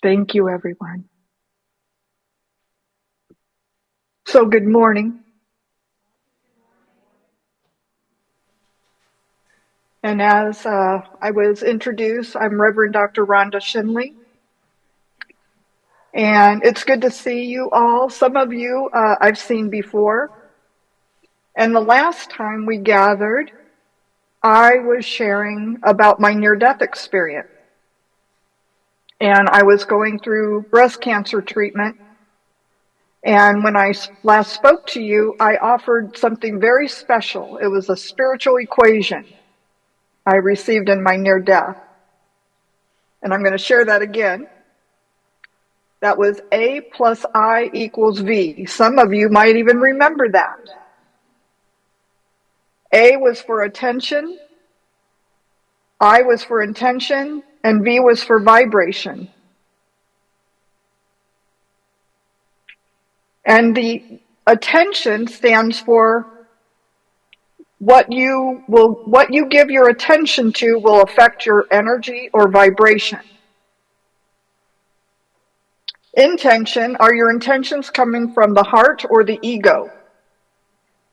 Thank you, everyone. So good morning. And as I was introduced, I'm Reverend Dr. Rhonda Schienle. And it's good to see you all. Some of you I've seen before. And the last time we gathered, I was sharing about my near-death experience. And I was going through breast cancer treatment. And when I last spoke to you, I offered something very special. It was a spiritual equation I received in my near death. And I'm going to share that again. That was A plus I equals V. Some of you might even remember that. A was for attention, I was for intention, and V was for vibration. And the attention stands for what you give your attention to will affect your energy or vibration. Intention, are your intentions coming from the heart or the ego?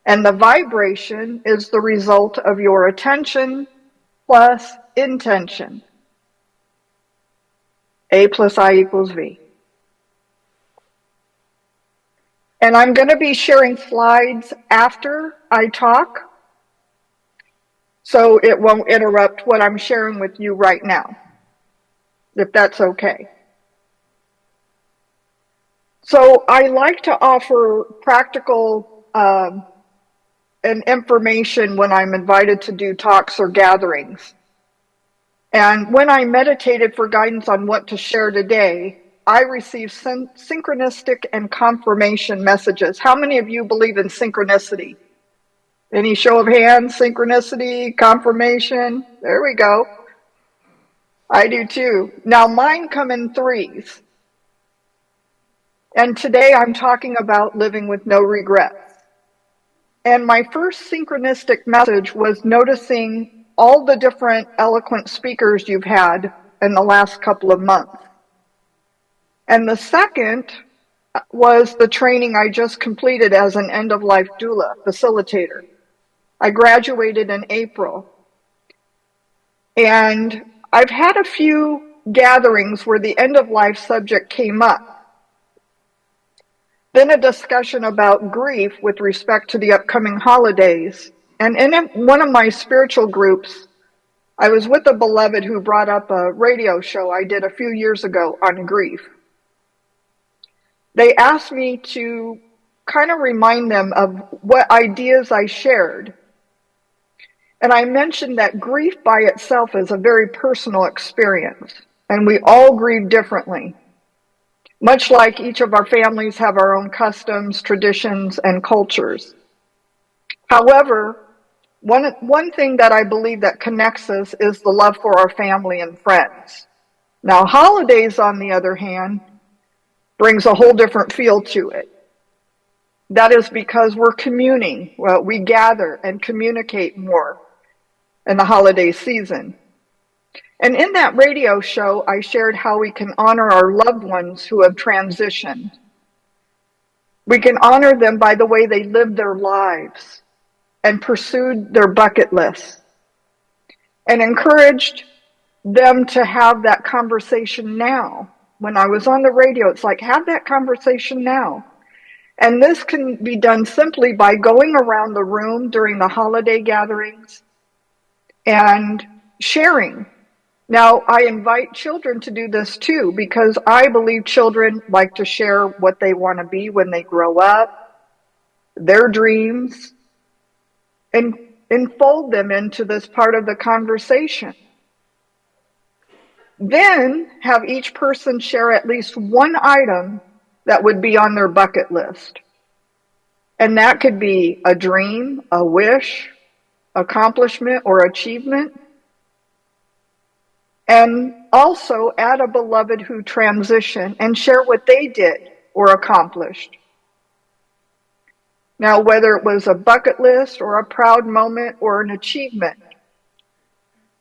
And the vibration is the result of your attention plus intention. A plus I equals V. And I'm going to be sharing slides after I talk, so it won't interrupt what I'm sharing with you right now, if that's okay. So I like to offer practical and information when I'm invited to do talks or gatherings. And when I meditated for guidance on what to share today, I received synchronistic and confirmation messages. How many of you believe in synchronicity? Any show of hands? Synchronicity, confirmation? There we go. I do too. Now mine come in threes. And today I'm talking about living with no regrets. And my first synchronistic message was noticing all the different eloquent speakers you've had in the last couple of months. And the second was the training I just completed as an end-of-life doula facilitator. I graduated in April. And I've had a few gatherings where the end-of-life subject came up. Then a discussion about grief with respect to the upcoming holidays. And in one of my spiritual groups, I was with a beloved who brought up a radio show I did a few years ago on grief. They asked me to kind of remind them of what ideas I shared. And I mentioned that grief by itself is a very personal experience, and we all grieve differently. Much like each of our families have our own customs, traditions, and cultures. However, one thing that I believe that connects us is the love for our family and friends. Now, holidays, on the other hand, brings a whole different feel to it. That is because we're communing. Well, we gather and communicate more in the holiday season. And in that radio show, I shared how we can honor our loved ones who have transitioned. We can honor them by the way they lived their lives and pursued their bucket lists and encouraged them to have that conversation now. When I was on the radio, it's like, have that conversation now. And this can be done simply by going around the room during the holiday gatherings and sharing. Now, I invite children to do this too, because I believe children like to share what they want to be when they grow up, their dreams, and enfold them into this part of the conversation. Then have each person share at least one item that would be on their bucket list. And that could be a dream, a wish, accomplishment, or achievement. And also add a beloved who transitioned and share what they did or accomplished. Now, whether it was a bucket list or a proud moment or an achievement,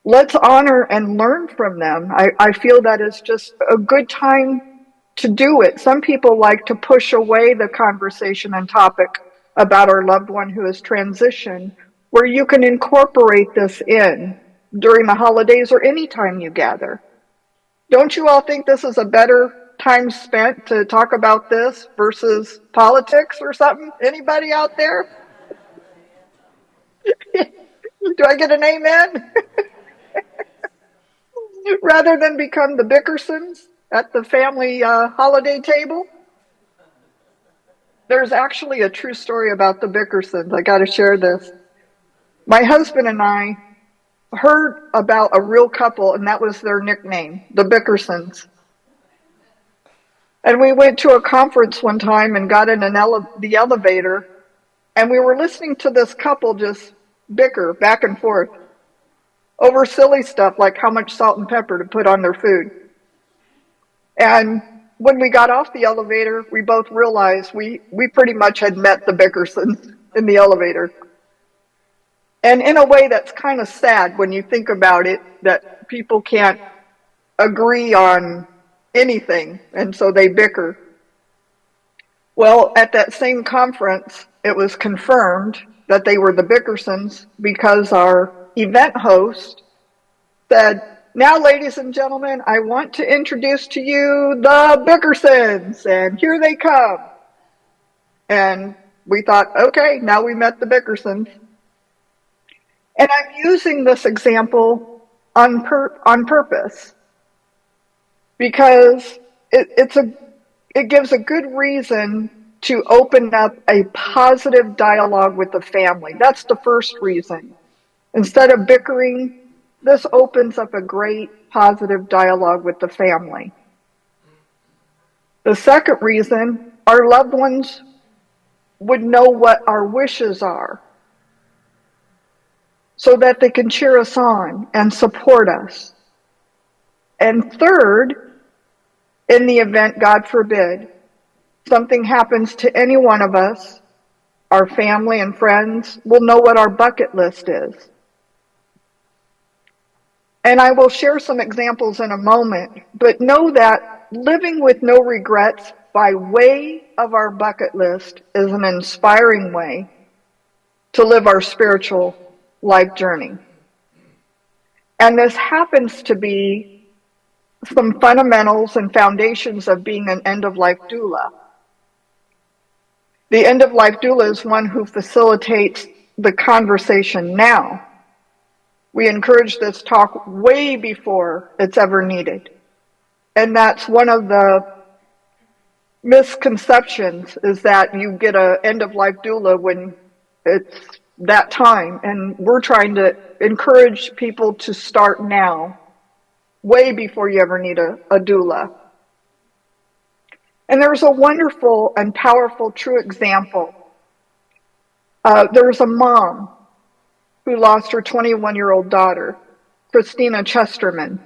Let's honor and learn from them. I feel that is just a good time to do it. Some people like to push away the conversation and topic about our loved one who has transitioned, where you can incorporate this in during the holidays or any time you gather. Don't you all think this is a better time spent to talk about this versus politics or something? Anybody out there? Do I get an amen? Rather than become the Bickersons at the family holiday table? There's actually a true story about the Bickersons. I got to share this. My husband and I heard about a real couple, and that was their nickname, the Bickersons. And we went to a conference one time and got in the elevator, and we were listening to this couple just bicker back and forth over silly stuff like how much salt and pepper to put on their food. And when we got off the elevator, we both realized we pretty much had met the Bickersons in the elevator. And in a way that's kind of sad when you think about it, that people can't agree on anything, and so they bicker. Well, at that same conference, it was confirmed that they were the Bickersons because our event host said, "Now, ladies and gentlemen, I want to introduce to you the Bickersons, and here they come." And we thought, okay, now we met the Bickersons. And I'm using this example on purpose because it gives a good reason to open up a positive dialogue with the family. That's the first reason. Instead of bickering, this opens up a great positive dialogue with the family. The second reason, our loved ones would know what our wishes are so that they can cheer us on and support us. And third, in the event, God forbid, something happens to any one of us, our family and friends will know what our bucket list is. And I will share some examples in a moment, but know that living with no regrets by way of our bucket list is an inspiring way to live our spiritual life journey. And this happens to be some fundamentals and foundations of being an end-of-life doula. The end-of-life doula is one who facilitates the conversation now. We encourage this talk way before it's ever needed. And that's one of the misconceptions, is that you get an end-of-life doula when it's that time. And we're trying to encourage people to start now, way before you ever need a doula. And there's a wonderful and powerful true example. There was a mom who lost her 21-year-old daughter, Christina Chesterman,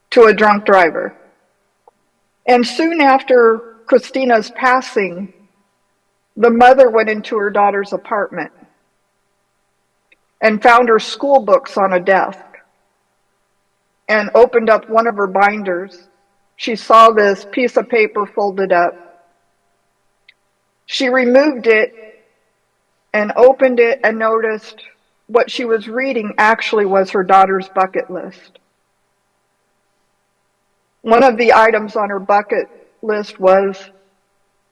to a drunk driver. And soon after Christina's passing, the mother went into her daughter's apartment and found her school books on a desk and opened up one of her binders. She saw this piece of paper folded up. She removed it and opened it and noticed what she was reading actually was her daughter's bucket list. One of the items on her bucket list was,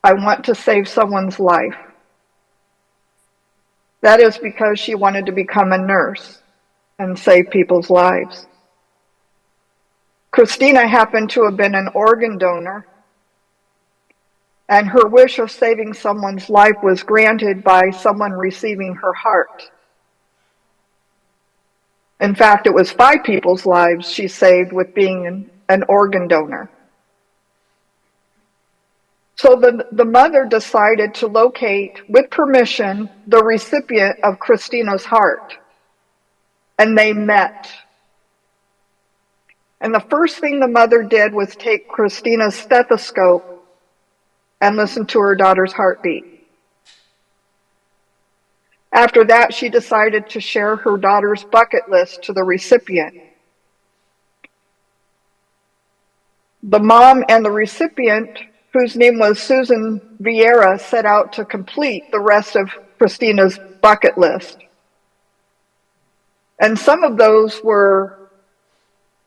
"I want to save someone's life." That is because she wanted to become a nurse and save people's lives. Christina happened to have been an organ donor, and her wish of saving someone's life was granted by someone receiving her heart. In fact, it was 5 people's lives she saved with being an organ donor. So the mother decided to locate, with permission, the recipient of Christina's heart. And they met. And the first thing the mother did was take Christina's stethoscope and listen to her daughter's heartbeat. After that, she decided to share her daughter's bucket list to the recipient. The mom and the recipient, whose name was Susan Vieira, set out to complete the rest of Christina's bucket list. And some of those were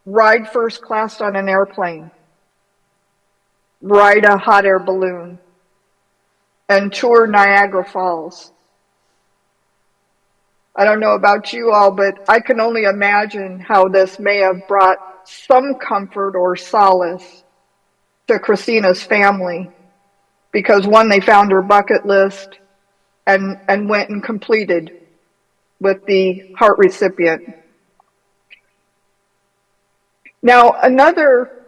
ride first class on an airplane, ride a hot air balloon, and tour Niagara Falls. I don't know about you all, but I can only imagine how this may have brought some comfort or solace to Christina's family, because one, they found her bucket list and went and completed with the heart recipient. Now, another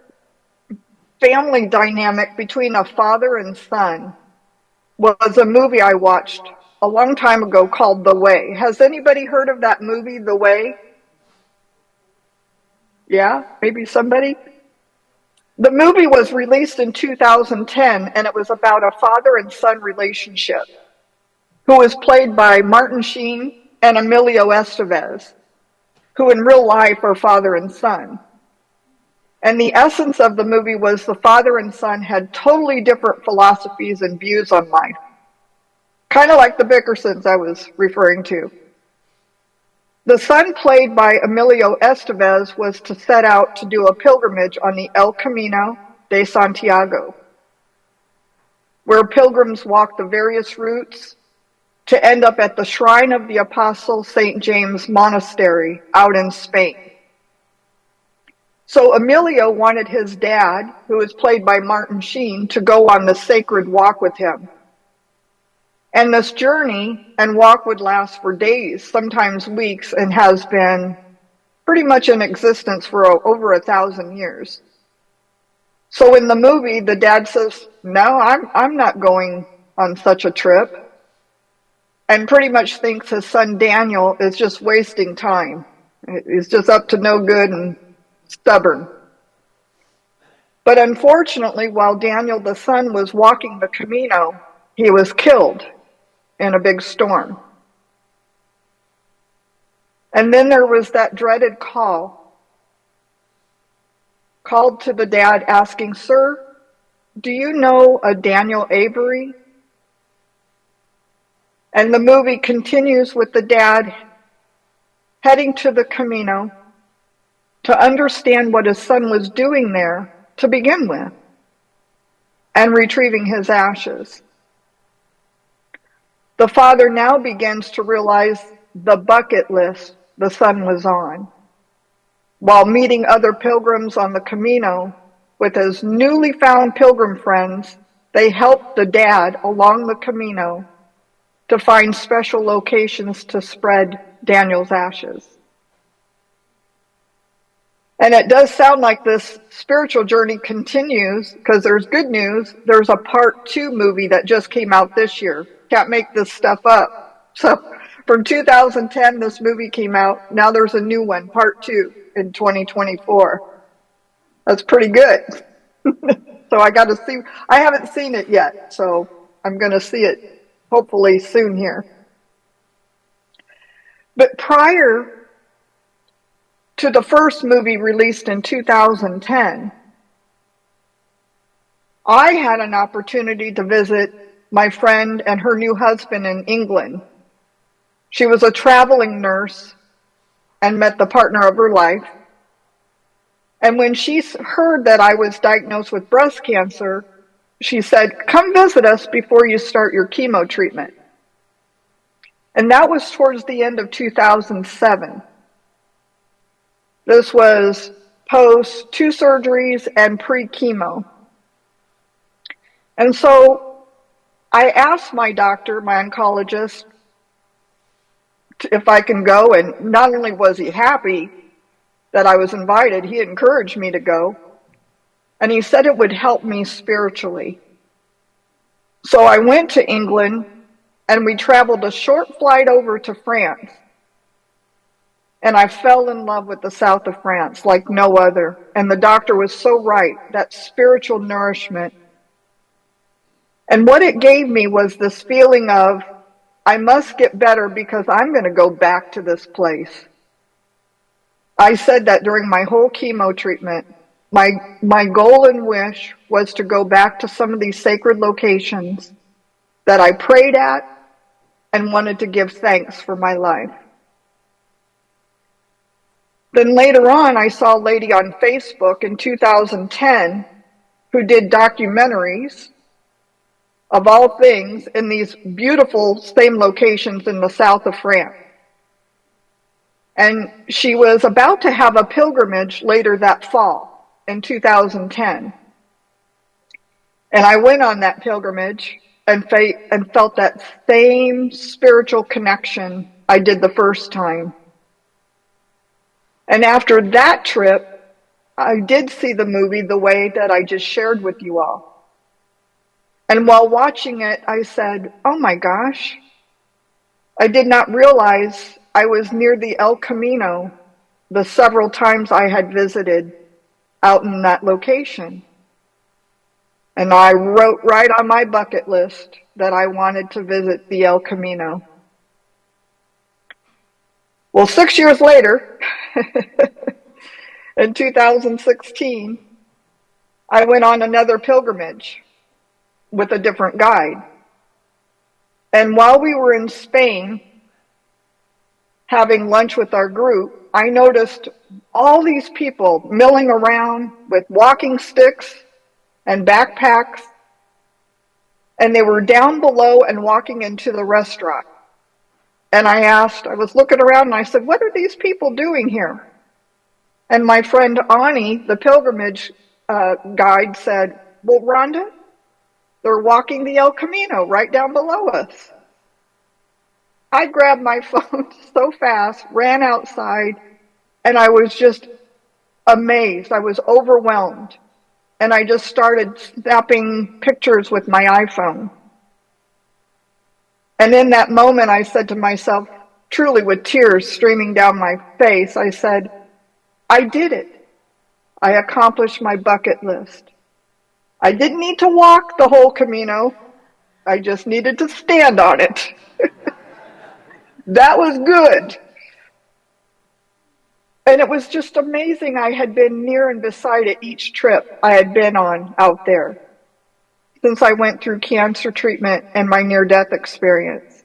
family dynamic between a father and son was a movie I watched a long time ago called The Way. Has anybody heard of that movie, The Way? Yeah, maybe somebody? The movie was released in 2010, and it was about a father and son relationship, who was played by Martin Sheen and Emilio Estevez, who in real life are father and son. And the essence of the movie was the father and son had totally different philosophies and views on life. Kind of like the Bickersons I was referring to. The son, played by Emilio Estevez, was to set out to do a pilgrimage on the El Camino de Santiago, where pilgrims walk the various routes to end up at the shrine of the Apostle St. James Monastery out in Spain. So Emilio wanted his dad, who was played by Martin Sheen, to go on the sacred walk with him. And this journey and walk would last for days, sometimes weeks, and has been pretty much in existence for over 1,000 years. So in the movie, the dad says, "No, I'm not going on such a trip," and pretty much thinks his son Daniel is just wasting time. He's just up to no good and stubborn. But unfortunately, while Daniel the son was walking the Camino, he was killed in a big storm. And then there was that dreaded called to the dad asking, "Sir, do you know a Daniel Avery?" And the movie continues with the dad heading to the Camino to understand what his son was doing there to begin with, and retrieving his ashes. The father now begins to realize the bucket list the son was on. While meeting other pilgrims on the Camino with his newly found pilgrim friends, they helped the dad along the Camino to find special locations to spread Daniel's ashes. And it does sound like this spiritual journey continues, because there's good news. There's a part 2 movie that just came out this year. Can't make this stuff up. So from 2010, this movie came out. Now there's a new one, part 2, in 2024. That's pretty good. So I got to see. I haven't seen it yet, so I'm going to see it hopefully soon here. But prior to the first movie released in 2010, I had an opportunity to visit my friend and her new husband in England. She was a traveling nurse and met the partner of her life. And when she heard that I was diagnosed with breast cancer, she said, "Come visit us before you start your chemo treatment." And that was towards the end of 2007. This was post 2 surgeries and pre-chemo. And so I asked my doctor, my oncologist, if I can go, and not only was he happy that I was invited, he encouraged me to go, and he said it would help me spiritually. So I went to England, and we traveled a short flight over to France. And I fell in love with the south of France like no other. And the doctor was so right, that spiritual nourishment. And what it gave me was this feeling of I must get better because I'm going to go back to this place. I said that during my whole chemo treatment. My goal and wish was to go back to some of these sacred locations that I prayed at and wanted to give thanks for my life. Then later on, I saw a lady on Facebook in 2010 who did documentaries of all things in these beautiful same locations in the south of France. And she was about to have a pilgrimage later that fall in 2010. And I went on that pilgrimage and felt that same spiritual connection I did the first time. And after that trip, I did see the movie the way that I just shared with you all. And while watching it, I said, oh my gosh, I did not realize I was near the El Camino the several times I had visited out in that location. And I wrote right on my bucket list that I wanted to visit the El Camino. Well, 6 years later, in 2016, I went on another pilgrimage with a different guide. And while we were in Spain, having lunch with our group, I noticed all these people milling around with walking sticks and backpacks, and they were down below and walking into the restaurant. And I was looking around and I said, what are these people doing here? And my friend Ani, the pilgrimage guide, said, well, Rhonda, they're walking the El Camino right down below us. I grabbed my phone so fast, ran outside, and I was just amazed. I was overwhelmed. And I just started snapping pictures with my iPhone. And in that moment, I said to myself, truly with tears streaming down my face, I said, I did it. I accomplished my bucket list. I didn't need to walk the whole Camino. I just needed to stand on it. That was good. And it was just amazing. I had been near and beside it each trip I had been on out there since I went through cancer treatment and my near-death experience.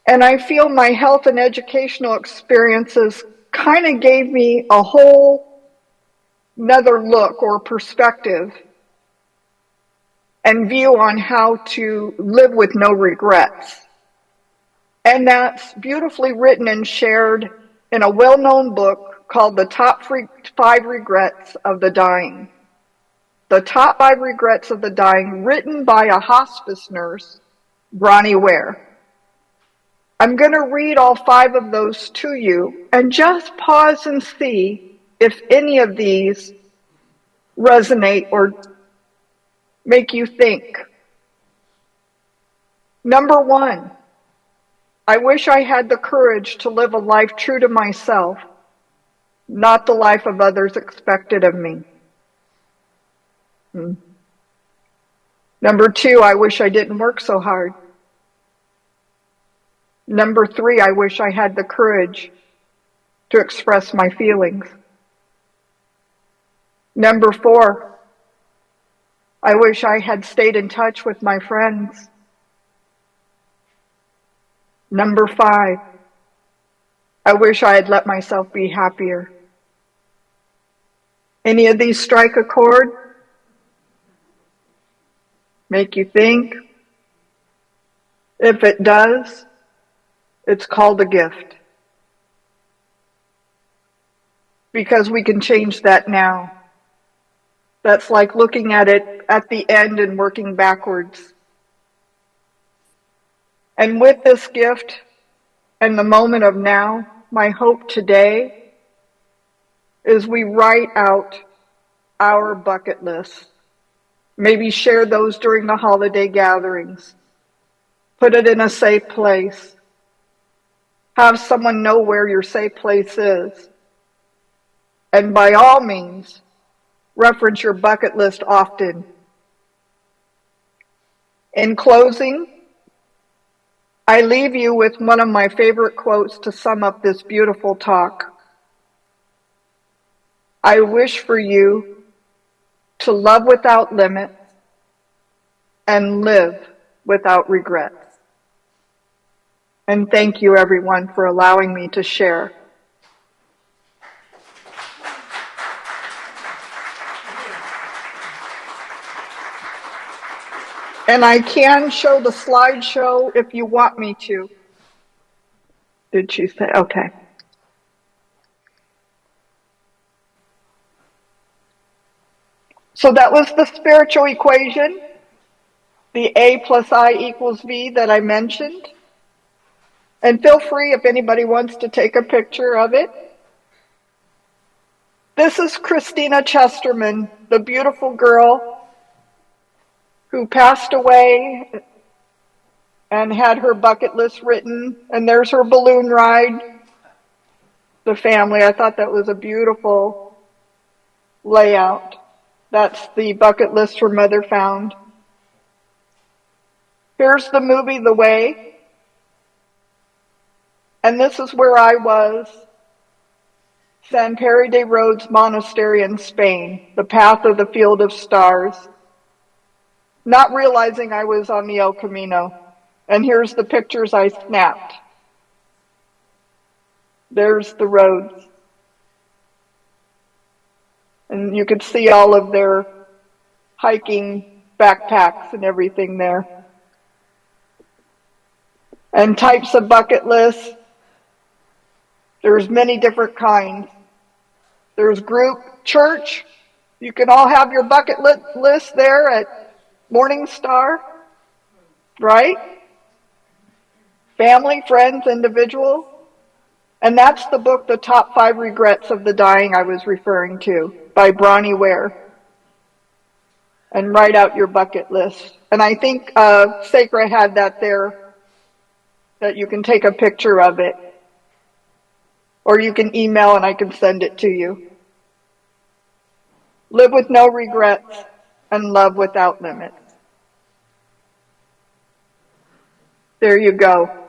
And I feel my health and educational experiences kind of gave me a whole another look or perspective and view on how to live with no regrets. And that's beautifully written and shared in a well-known book called The Top 5 Regrets of the Dying. The Top 5 Regrets of the Dying, written by a hospice nurse, Bronnie Ware. I'm going to read all 5 of those to you and just pause and see if any of these resonate or make you think. Number 1, I wish I had the courage to live a life true to myself, not the life of others expected of me. Number 2, I wish I didn't work so hard. Number 3, I wish I had the courage to express my feelings. Number 4, I wish I had stayed in touch with my friends. Number 5, I wish I had let myself be happier. Any of these strike a chord? Make you think? If it does, it's called a gift. Because we can change that now. That's like looking at it at the end and working backwards. And with this gift and the moment of now, my hope today is we write out our bucket list. Maybe share those during the holiday gatherings. Put it in a safe place. Have someone know where your safe place is. And by all means, reference your bucket list often. In closing, I leave you with one of my favorite quotes to sum up this beautiful talk. I wish for you to love without limits and live without regrets. And thank you, everyone, for allowing me to share. And I can show the slideshow if you want me to. Did you say? Okay. So that was the spiritual equation, the A plus I equals V that I mentioned. And feel free if anybody wants to take a picture of it. This is Christina Chesterman, the beautiful girl who passed away and had her bucket list written. And there's her balloon ride, the family. I thought that was a beautiful layout. That's the bucket list her mother found. Here's the movie, The Way. And this is where I was, San Pere de Rhodes Monastery in Spain, the path of the field of stars, not realizing I was on the El Camino. And here's the pictures I snapped. There's the roads. And you could see all of their hiking backpacks and everything there. And types of bucket lists. There's many different kinds. There's group, church. You can all have your bucket list there at Morning Star, right? Family, friends, individual. And that's the book, The Top 5 Regrets of the Dying, I was referring to, by Bronnie Ware. And write out your bucket list. And I think Sacra had that there, that you can take a picture of it. Or you can email and I can send it to you. Live with no regrets and love without limits. There you go.